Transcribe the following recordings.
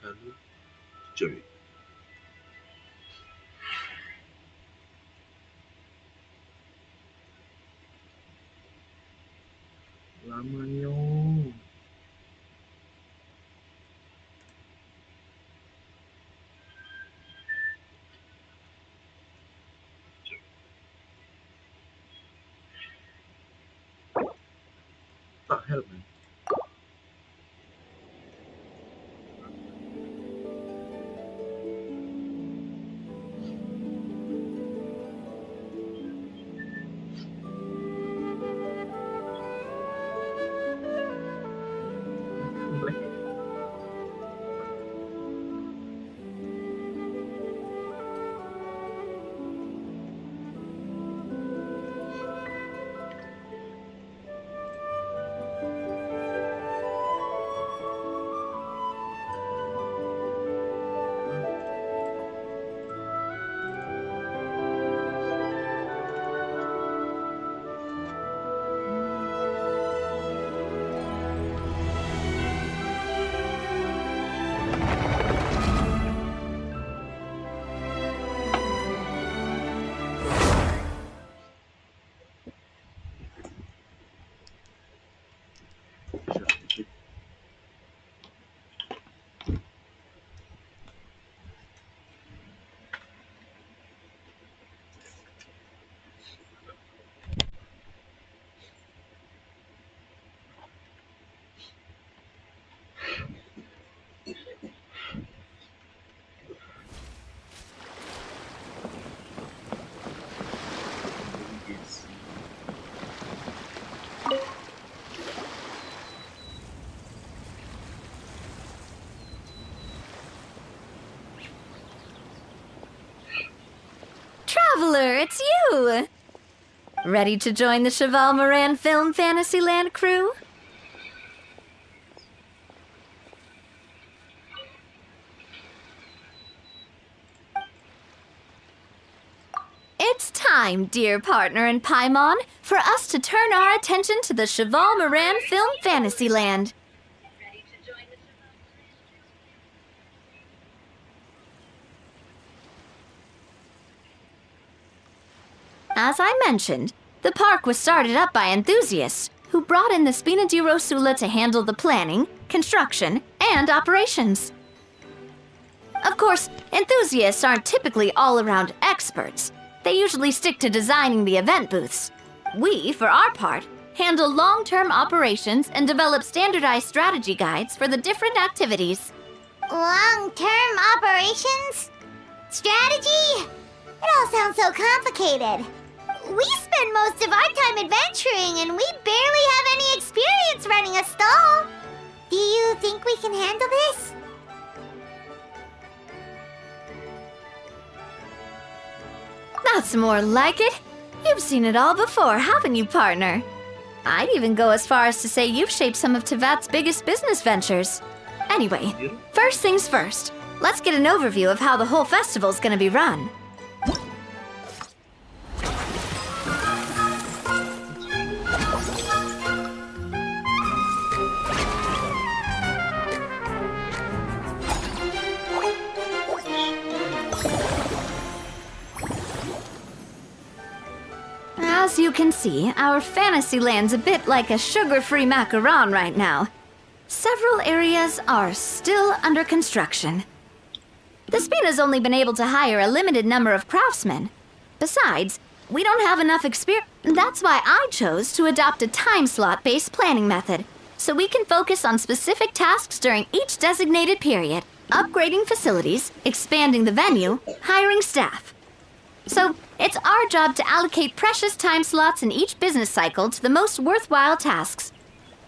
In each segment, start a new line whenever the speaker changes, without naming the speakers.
Lalu cuy. Lamanya. Tak help man.
Traveler, it's you! Ready to join the Cheval Moran Film Fantasyland crew? It's time, dear partner in Paimon, for us to turn our attention to the Cheval Moran Film Fantasyland. As I mentioned, the park was started up by enthusiasts who brought in the Spina di Rosula to handle the planning, construction, and operations. Of course, enthusiasts aren't typically all-around experts. They usually stick to designing the event booths. We, for our part, handle long-term operations and develop standardized strategy guides for the different activities.
Long-term operations? Strategy? It all sounds so complicated. We spend most of our time adventuring and we barely have any experience running a stall. Do you think we can handle this?
That's more like it. You've seen it all before, haven't you, partner? I'd even go as far as to say you've shaped some of Tevat's biggest business ventures. Anyway, first things first. Let's get an overview of how the whole festival's gonna be run. As you can see, our Fantasyland's a bit like a sugar-free macaron right now. Several areas are still under construction. The Spina's only been able to hire a limited number of craftsmen. Besides, we don't have enough experience. That's why I chose to adopt a time slot-based planning method, so we can focus on specific tasks during each designated period, upgrading facilities, expanding the venue, hiring staff. So, it's our job to allocate precious time slots in each business cycle to the most worthwhile tasks.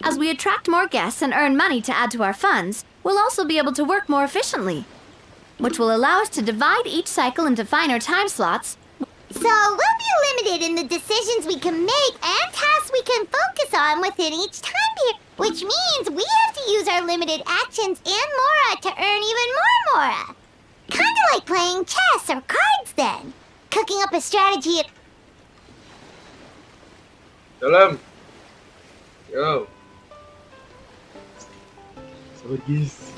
As we attract more guests and earn money to add to our funds, we'll also be able to work more efficiently, which will allow us to divide each cycle into finer time slots.
So we'll be limited in the decisions we can make and tasks we can focus on within each time period, which means we have to use our limited actions and Mora to earn even more Mora. Kinda like playing chess or cards then. Cooking up a strategy.
Dalam. Yo. Sabar guys.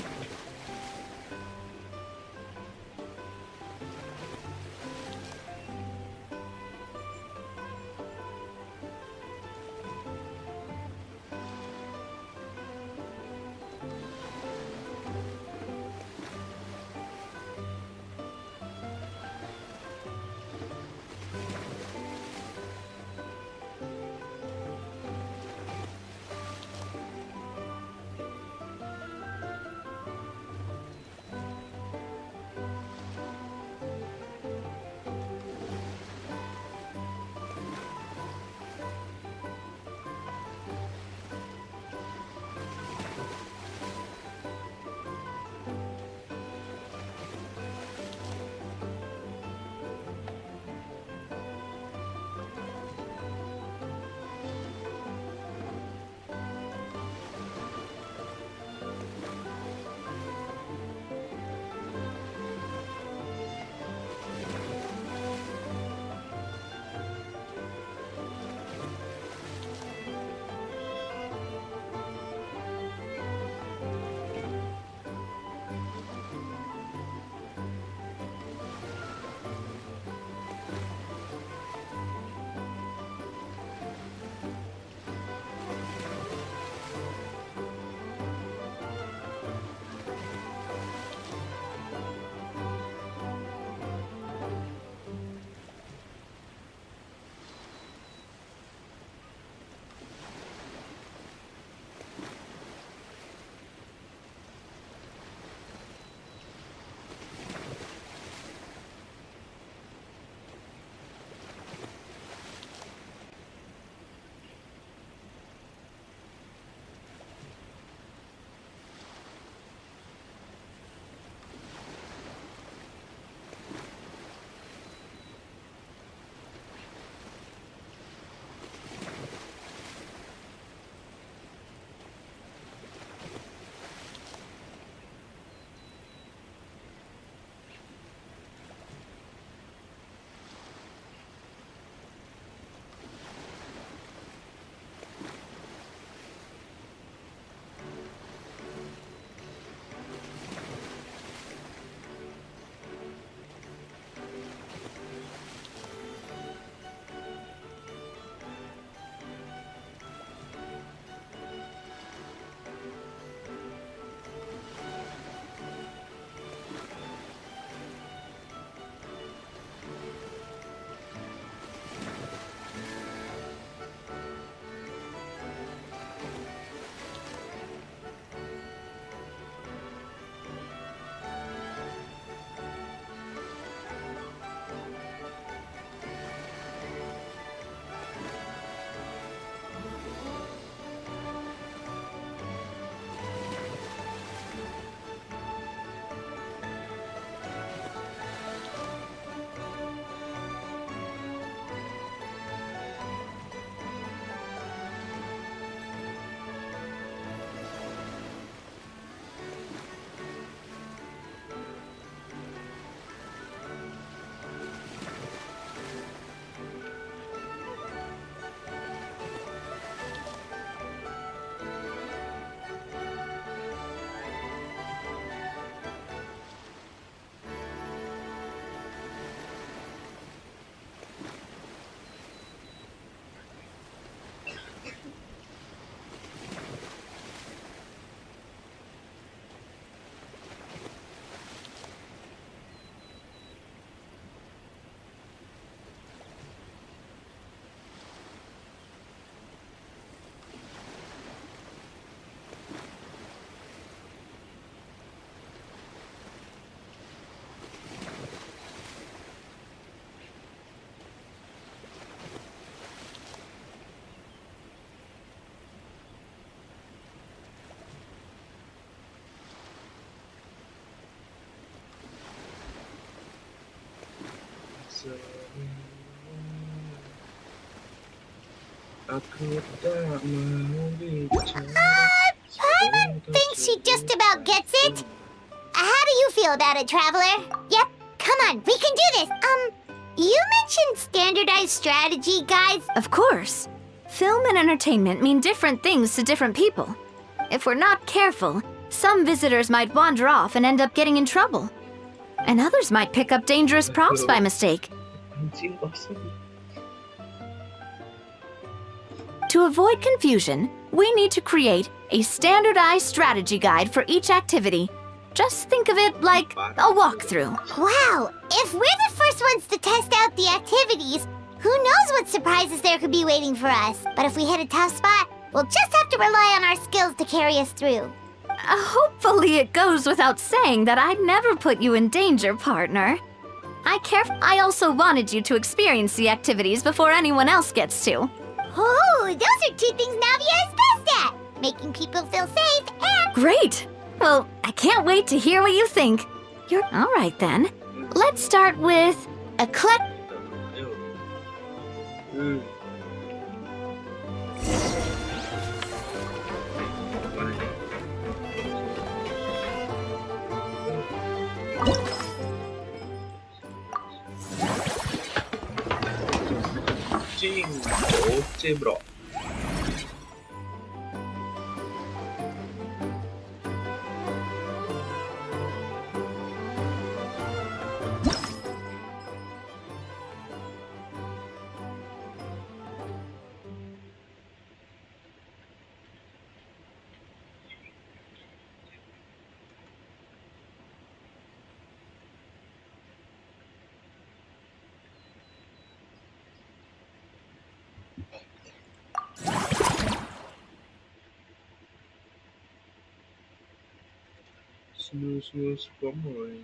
Aku tak mau bicara.
Paimon thinks she just about gets it. How do you feel about it, Traveler? Yep, come on, we can do this. You mentioned standardized strategy, guys.
Of course. Film and entertainment mean different things to different people. If we're not careful, some visitors might wander off and end up getting in trouble. And others might pick up dangerous props by mistake.
Anjing kosong.
To avoid confusion, we need to create a standardized strategy guide for each activity. Just think of it like a walkthrough.
Wow, if we're the first ones to test out the activities, who knows what surprises there could be waiting for us. But if we hit a tough spot, we'll just have to rely on our skills to carry us through.
Hopefully it goes without saying that I'd never put you in danger, partner. I also wanted you to experience the activities before anyone else gets to.
Oh, those are two things Navia is best at. Making people feel safe and...
Great! Well, I can't wait to hear what you think. All right then. Let's start with eclectic.
Ayo. Mana? Anjing, boceh bro. Snooze, pomoy.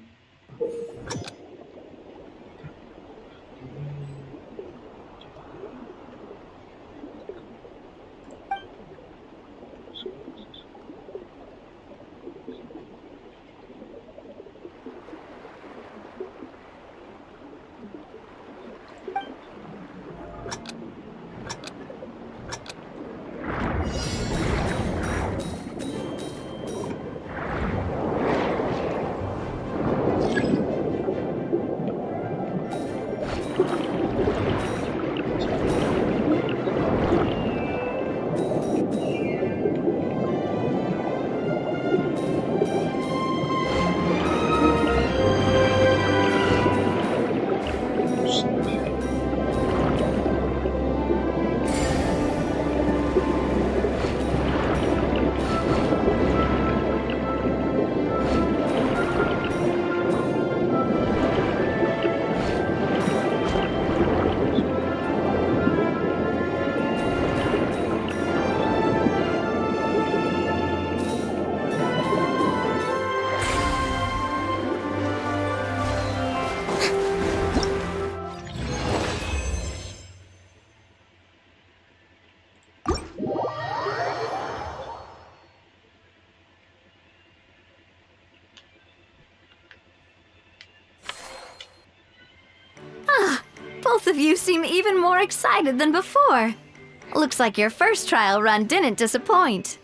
Both of you seem even more excited than before. Looks like your first trial run didn't disappoint.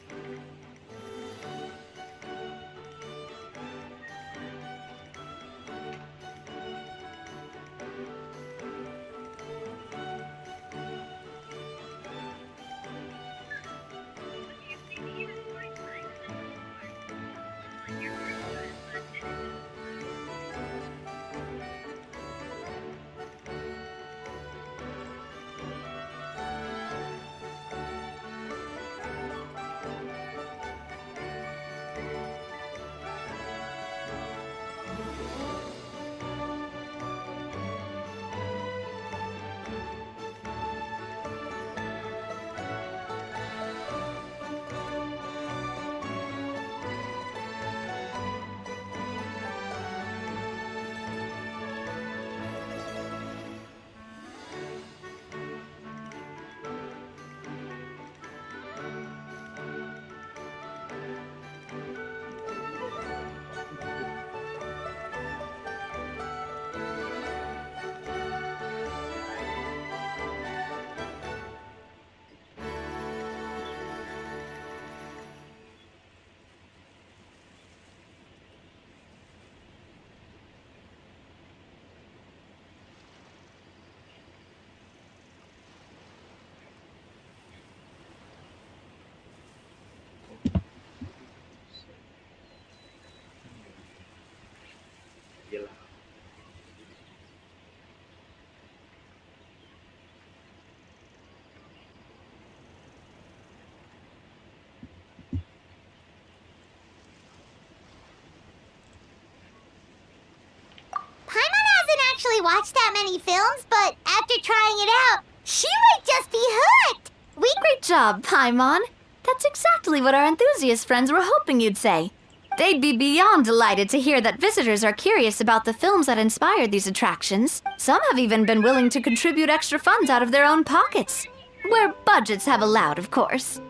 actually watch that many films, but after trying it out, she might just be hooked.
Great job, Paimon. That's exactly what our enthusiast friends were hoping you'd say. They'd be beyond delighted to hear that visitors are curious about the films that inspired these attractions. Some have even been willing to contribute extra funds out of their own pockets. Where budgets have allowed, of course.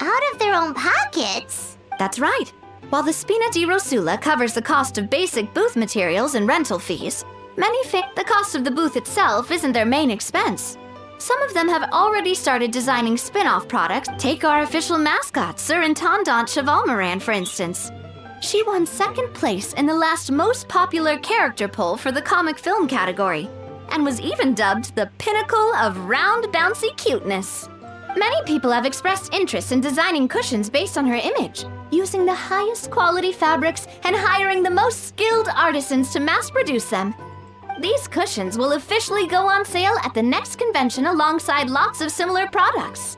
Out of their own pockets?
That's right. While the Spina di Rosula covers the cost of basic booth materials and rental fees, many think the cost of the booth itself isn't their main expense. Some of them have already started designing spin-off products. Take our official mascot, Surintendant Chevalmoran, for instance. She won second place in the last most popular character poll for the comic film category, and was even dubbed the pinnacle of round, bouncy cuteness. Many people have expressed interest in designing cushions based on her image, using the highest quality fabrics and hiring the most skilled artisans to mass produce them. These cushions will officially go on sale at the next convention alongside lots of similar products.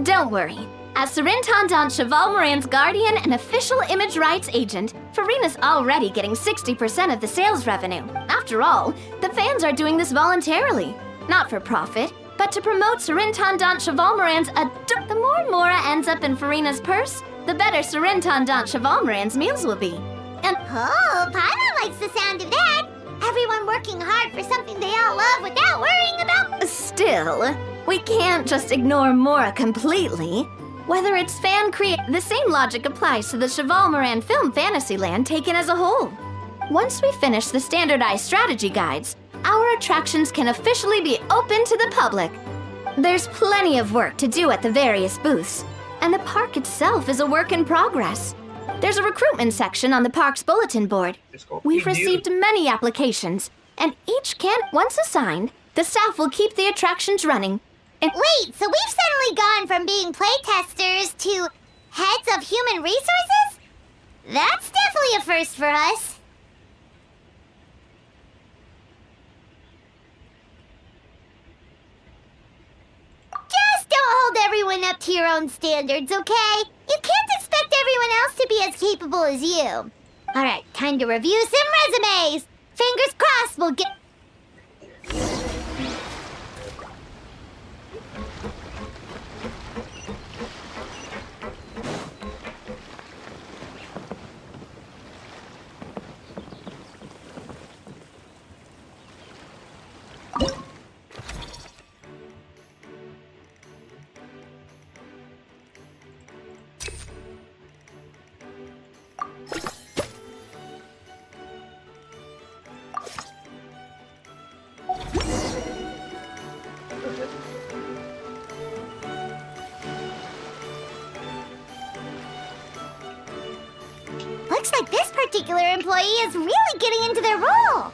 Don't worry. As Surintendant Chevalmoran's guardian and official image rights agent, Farina's already getting 60% of the sales revenue. After all, the fans are doing this voluntarily, not for profit, but to promote Surintendant Chevalmoran's The more Mora ends up in Farina's purse, the better Surintendant Chevalmoran's meals will be. And
Oh, Paimon likes the sound of that. Everyone working hard for something they all love without worrying about...
still, we can't just ignore Mora completely. Whether it's the same logic applies to the Chevalmoran Film Fantasyland taken as a whole. Once we finish the standardized strategy guides, our attractions can officially be open to the public. There's plenty of work to do at the various booths, and the park itself is a work in progress. There's a recruitment section on the park's bulletin board. We've received many applications, and once assigned, the staff will keep the attractions running.
Wait, so we've suddenly gone from being playtesters to heads of human resources? That's definitely a first for us. Just don't hold everyone up to your own standards, okay? You can't expect everyone else to be as capable as you. All right, time to review some resumes. Fingers crossed we'll get... Looks like this particular employee is really getting into their role.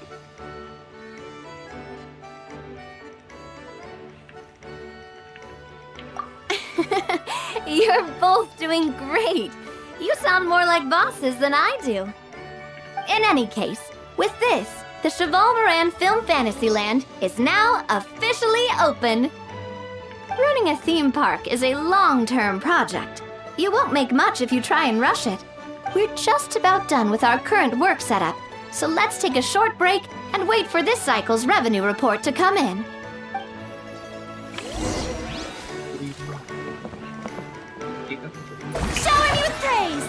You're both doing great. You sound more like bosses than I do. In any case, with this, the Chevalmoran Film Fantasyland is now officially open. Running a theme park is a long-term project. You won't make much if you try and rush it. We're just about done with our current work setup, so let's take a short break and wait for this cycle's revenue report to come in. Shower me with praise!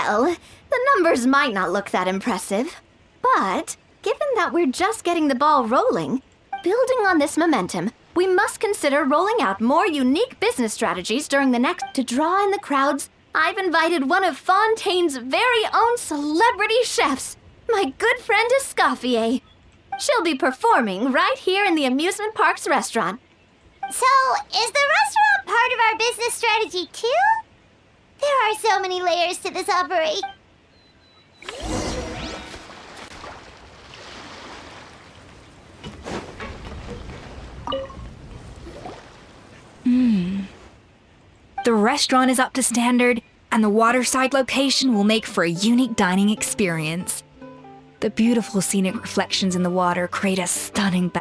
Well, the numbers might not look that impressive, but given that we're just getting the ball rolling, building on this momentum, we must consider rolling out more unique business strategies during the next. To draw in the crowds, I've invited one of Fontaine's very own celebrity chefs, my good friend Eskopi. She'll be performing right here in the amusement park's restaurant.
So, is the restaurant part of our business strategy too? There are so many layers to this operation.
The restaurant is up to standard, and the waterside location will make for a unique dining experience. The beautiful scenic reflections in the water create a stunning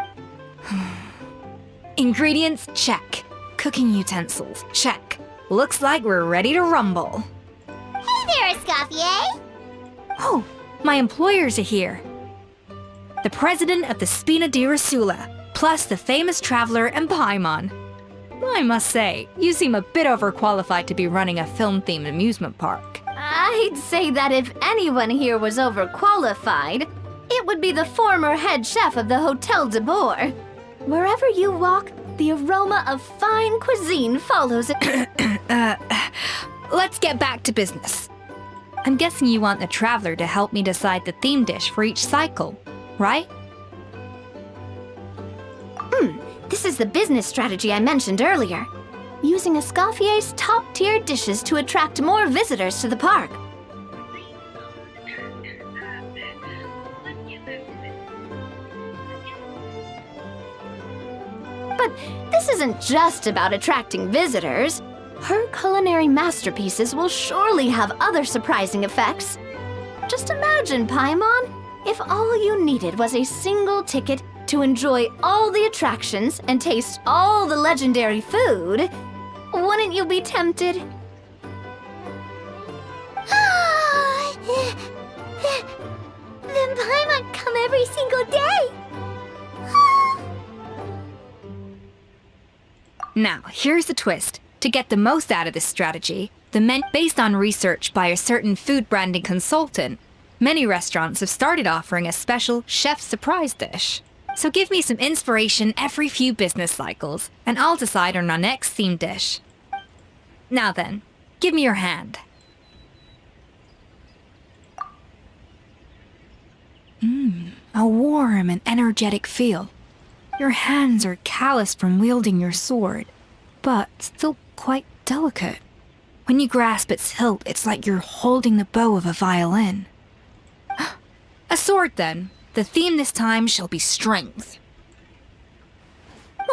Ingredients, check. Cooking utensils, check. Looks like we're ready to rumble.
Hey there, Eskopi!
Oh, my employers are here. The president of the Spina di Rosula, plus the famous traveler and Paimon. I must say, you seem a bit overqualified to be running a film-themed amusement park.
I'd say that if anyone here was overqualified, it would be the former head chef of the Hotel de Boer. Wherever you walk, the aroma of fine cuisine follows it.
Let's get back to business. I'm guessing you want the traveler to help me decide the theme dish for each cycle, right?
This is the business strategy I mentioned earlier. Using Escofier's top-tier dishes to attract more visitors to the park. But this isn't just about attracting visitors. Her culinary masterpieces will surely have other surprising effects. Just imagine, Paimon, if all you needed was a single ticket to enjoy all the attractions and taste all the legendary food. Wouldn't you be tempted?
Then Paimon come every single day!
Now, here's the twist. To get the most out of this strategy, the menu based on research by a certain food branding consultant, many restaurants have started offering a special chef surprise dish. So give me some inspiration every few business cycles, and I'll decide on our next theme dish. Now then, give me your hand. A warm and energetic feel. Your hands are calloused from wielding your sword, but still quite delicate. When you grasp its hilt, it's like you're holding the bow of a violin. A sword, then. The theme this time shall be strength.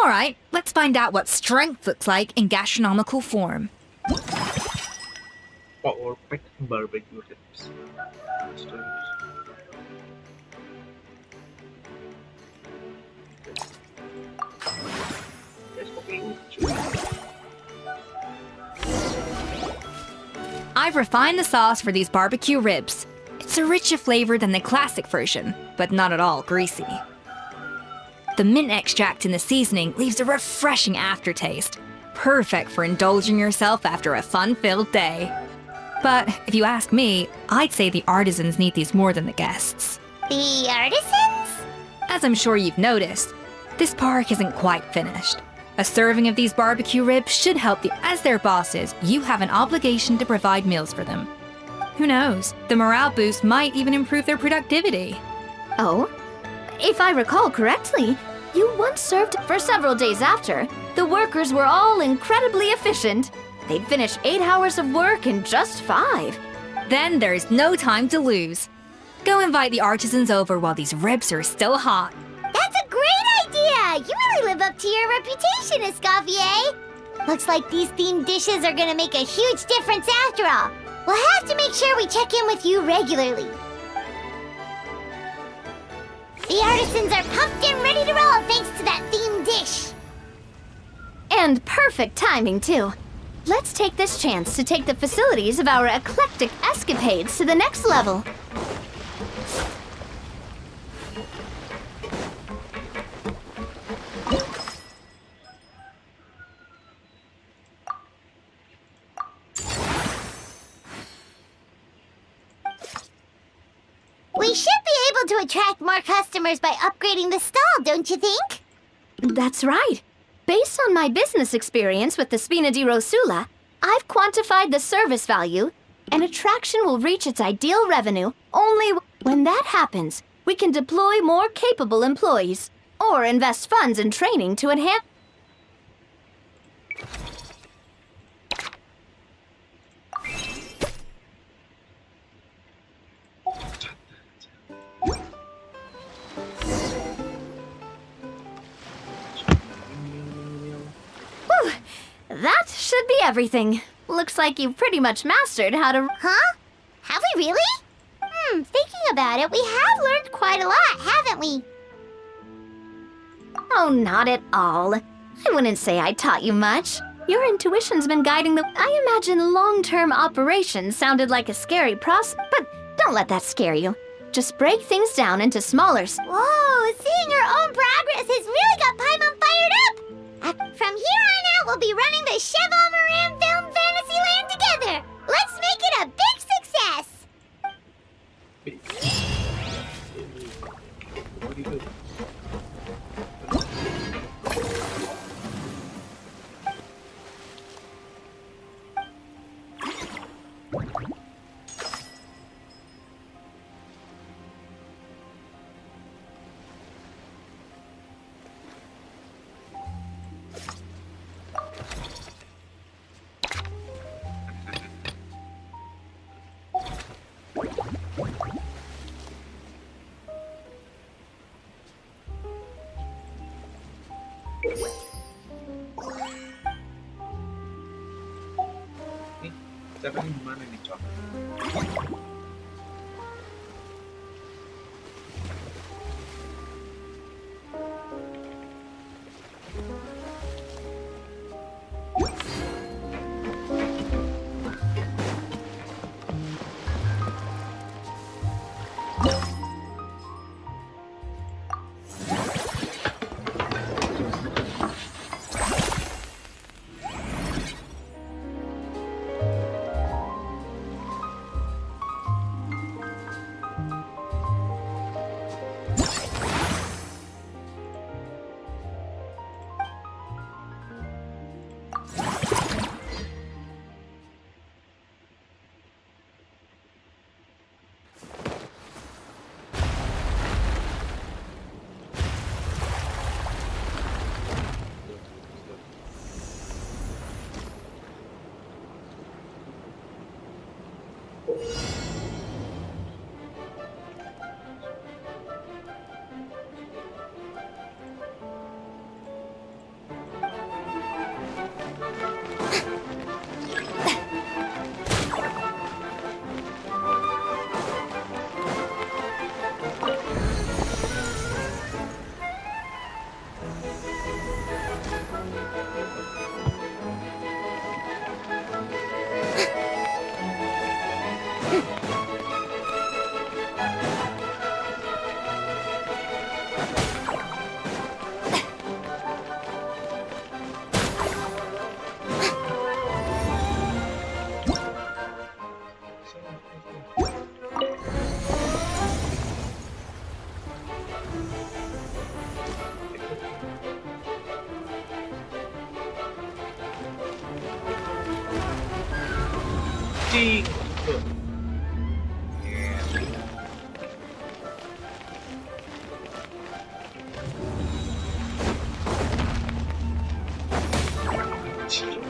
All right, let's find out what strength looks like in gastronomical form.
Perfect barbecue ribs.
I've refined the sauce for these barbecue ribs. It's a richer flavor than the classic version, but not at all greasy. The mint extract in the seasoning leaves a refreshing aftertaste, perfect for indulging yourself after a fun-filled day. But if you ask me, I'd say the artisans need these more than the guests.
The artisans?
As I'm sure you've noticed, this park isn't quite finished. A serving of these barbecue ribs should help as their bosses, you have an obligation to provide meals for them. Who knows, the morale boost might even improve their productivity.
Oh? If I recall correctly, you once served for several days after. The workers were all incredibly efficient. They'd finish 8 hours of work in just 5.
Then there's no time to lose. Go invite the artisans over while these ribs are still hot.
That's a great idea! You really live up to your reputation, Eskopi! Looks like these themed dishes are gonna make a huge difference after all. We'll have to make sure we check in with you regularly. The artisans are pumped and ready to roll thanks to that themed dish.
And perfect timing, too. Let's take this chance to take the facilities of our eclectic escapades to the next level.
We should be able to attract more customers by upgrading the stall, don't you think?
That's right. Based on my business experience with the Spina di Rosula, I've quantified the service value. An attraction will reach its ideal revenue only when that happens. We can deploy more capable employees or invest funds in training to enhance. Whew, that should be everything. Looks like you've pretty much mastered how to...
Huh? Have we really? Thinking about it, we have learned quite a lot, haven't we?
Oh, not at all. I wouldn't say I taught you much. Your intuition's been guiding the... I imagine long-term operations sounded like a scary but don't let that scare you. Just break things down into smaller...
Whoa, seeing your own progress has really got Paimon fired up! From here on out, we'll be running the Cheval Moran Film Fantasyland together! Let's make it a big success!
Very good. Nih, caranya gimana nih, Cok? Cing. Tuh. Cing.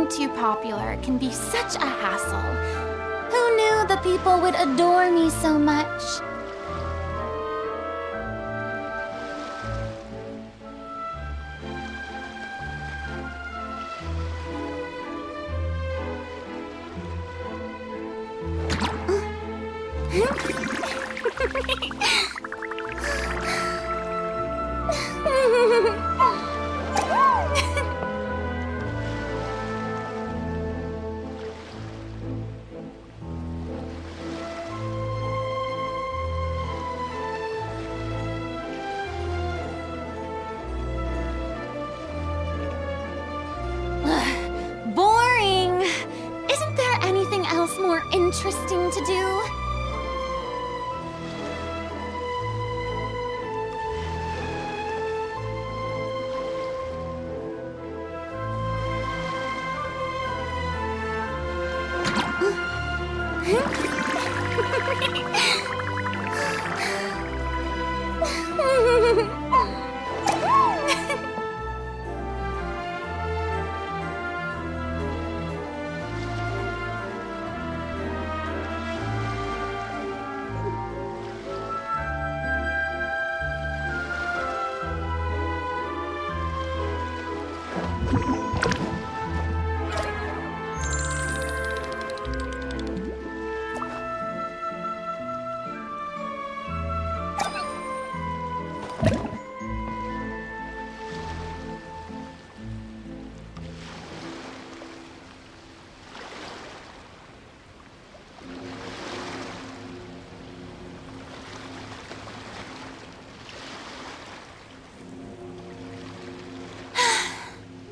Being too popular can be such a hassle. Who knew the people would adore me so much? Boring! Isn't there anything else more interesting to do?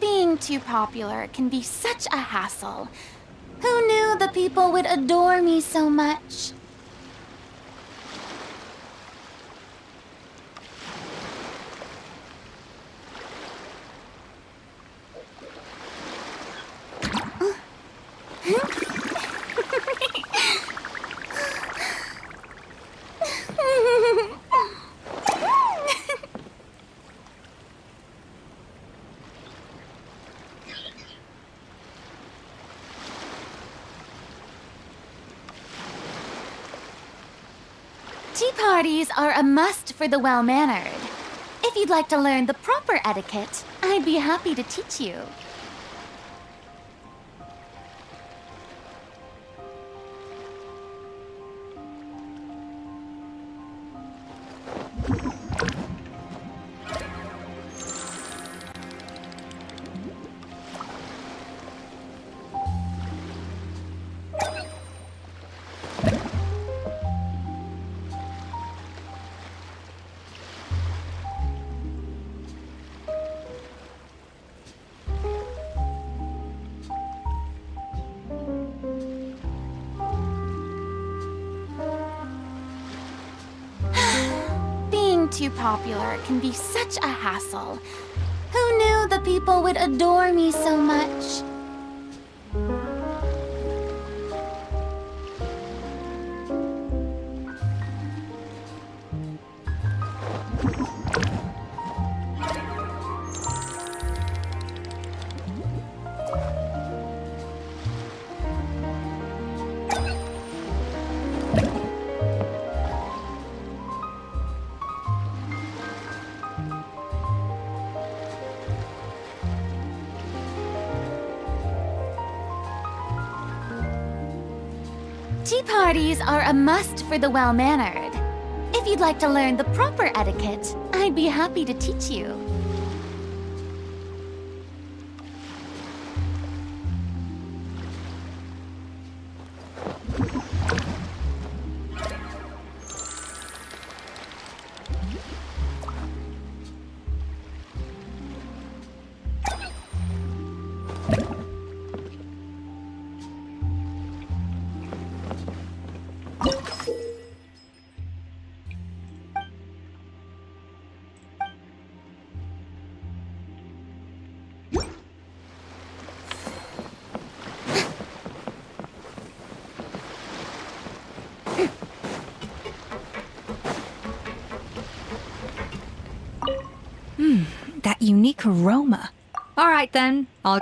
Being too popular can be such a hassle. Who knew the people would adore me so much? Tea parties are a must for the well-mannered. If you'd like to learn the proper etiquette, I'd be happy to teach you. Being too popular can be such a hassle. Who knew the people would adore me so much? Tea parties are a must for the well-mannered. If you'd like to learn the proper etiquette, I'd be happy to teach you.
That unique aroma. All right then, I'll...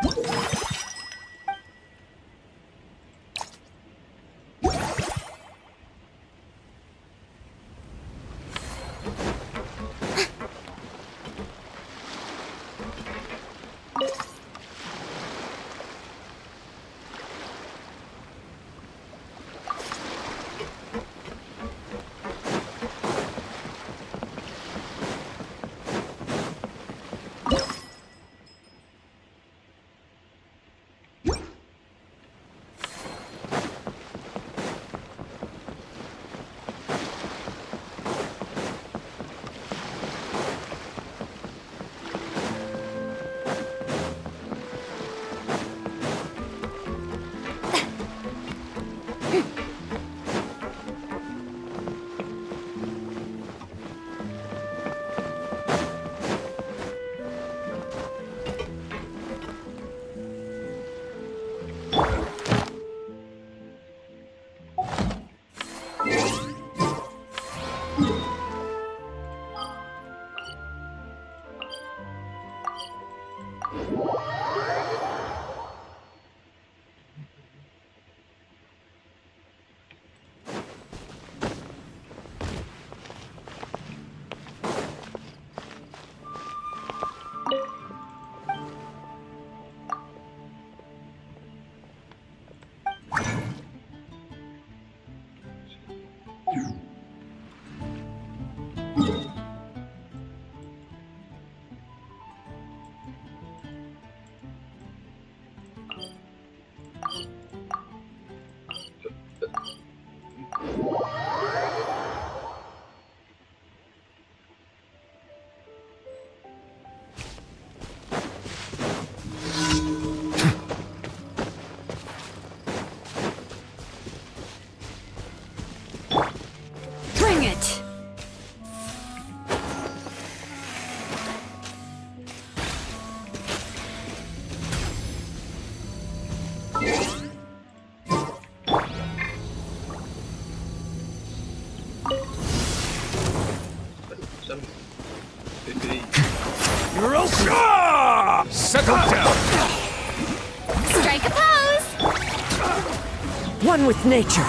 one with nature.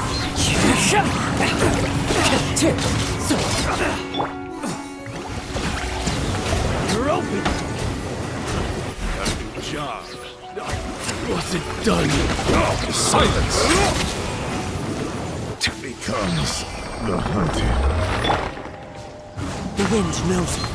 You're open.
Good job. Was it done? Silence! Becomes the hunted.
The wind knows me.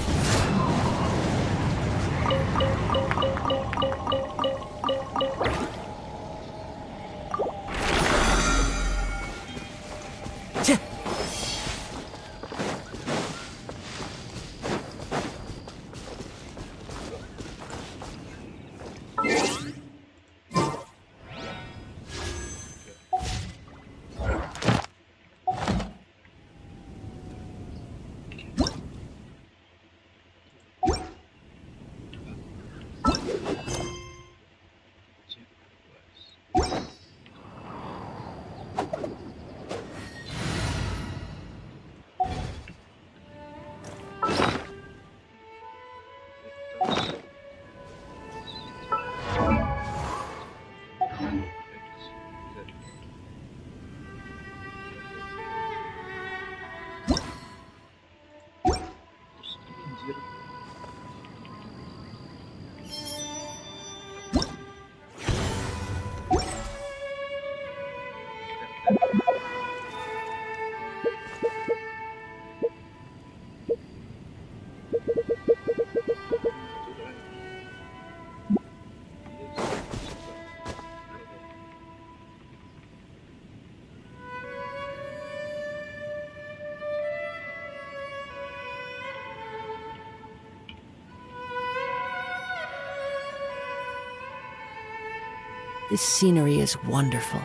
This scenery is wonderful.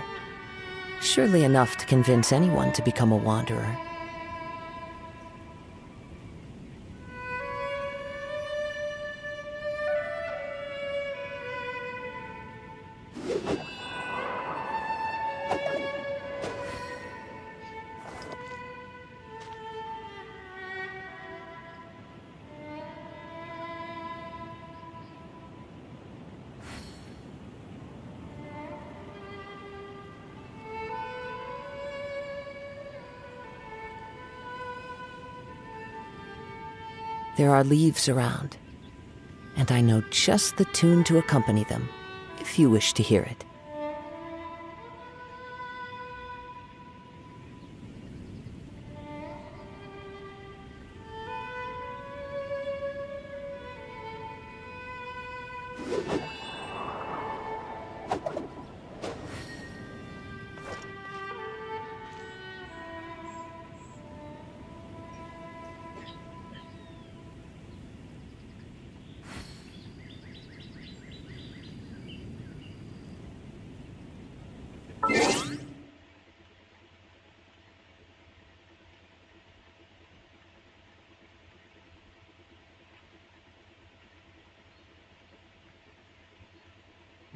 Surely enough to convince anyone to become a wanderer. There are leaves around, and I know just the tune to accompany them, if you wish to hear it.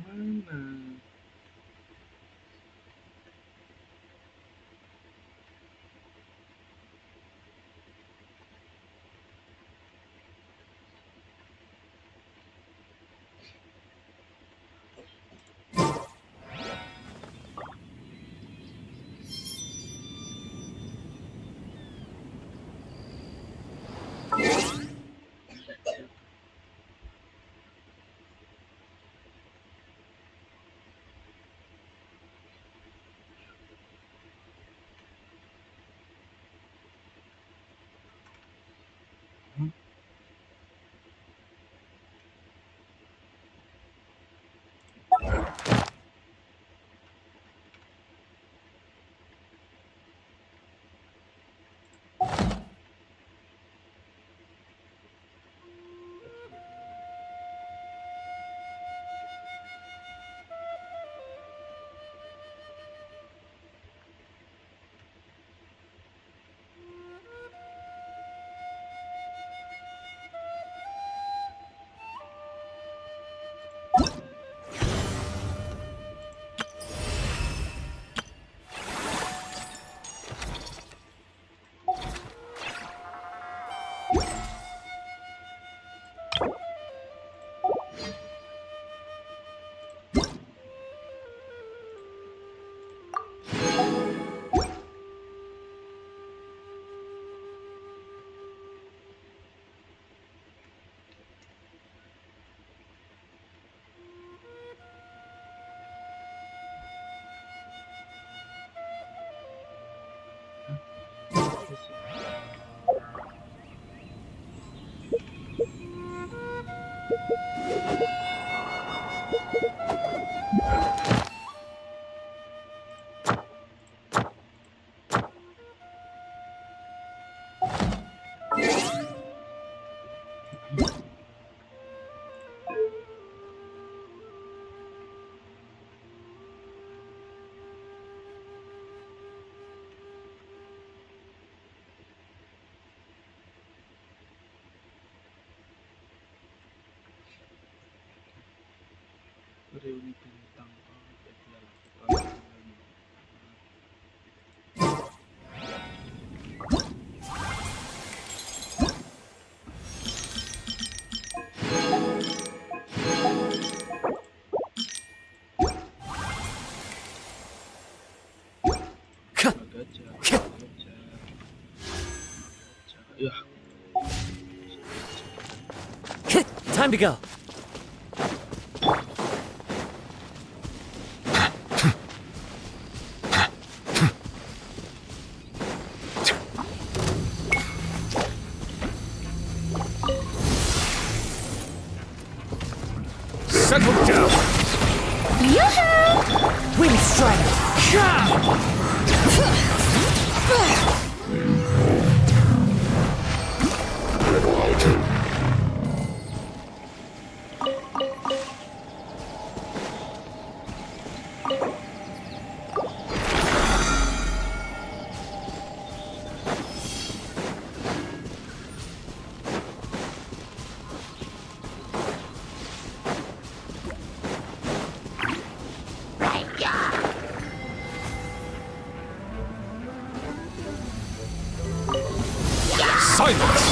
Mana? Reuni bintang apa dia ya.
Time to go.
Settle down!
Wind Strider.
Silence!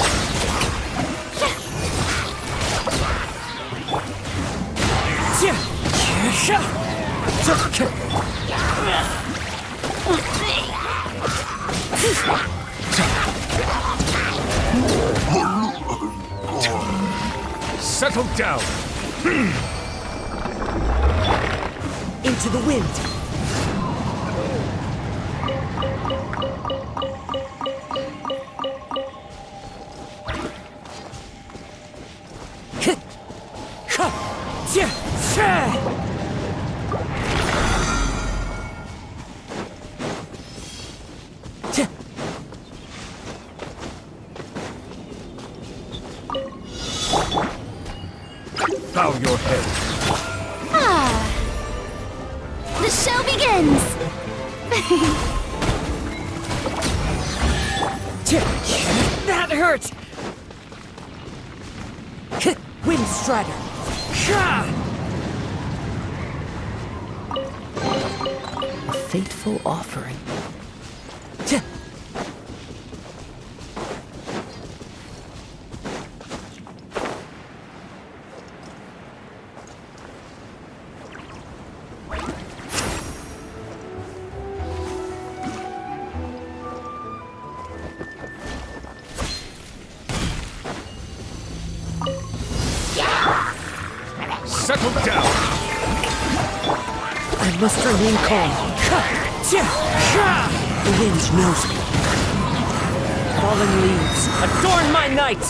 Settle down!
Into the wind.
Bow your head.
The show begins!
That hurt! Wind Strider. A fateful offering.
Settle down!
I must remain calm. The wind knows me. Fallen leaves, adorn my night!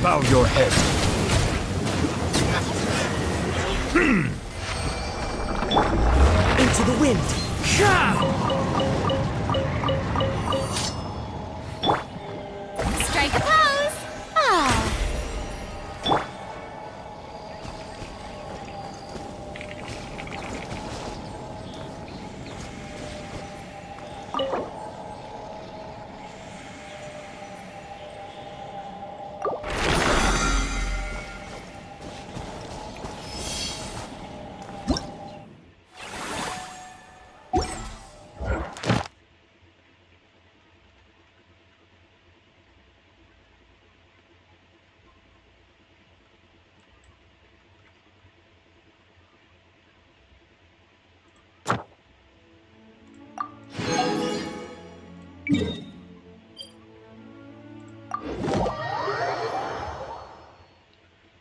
Bow your head.
Into the wind.
Strike a pose! Ah.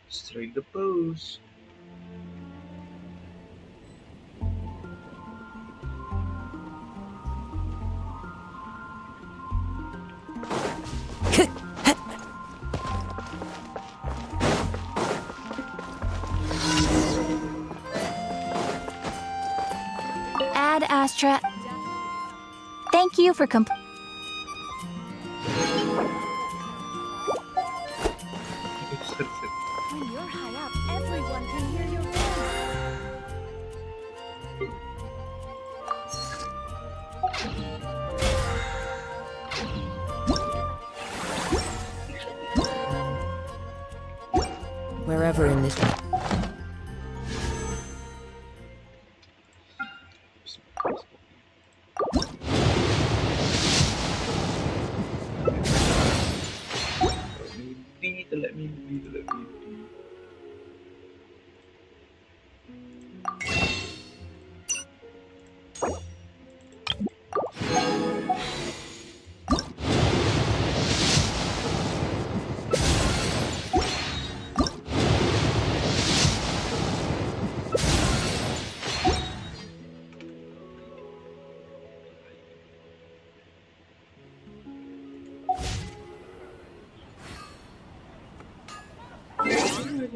Strike the pose.
last try. Thank you for When you're high up, everyone can hear your voice.
Wherever in this...
Let me be.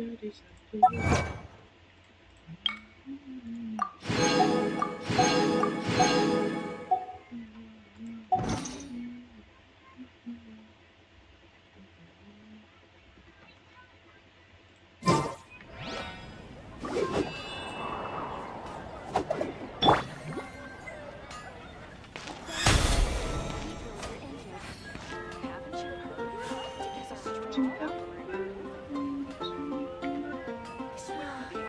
Jadi satu.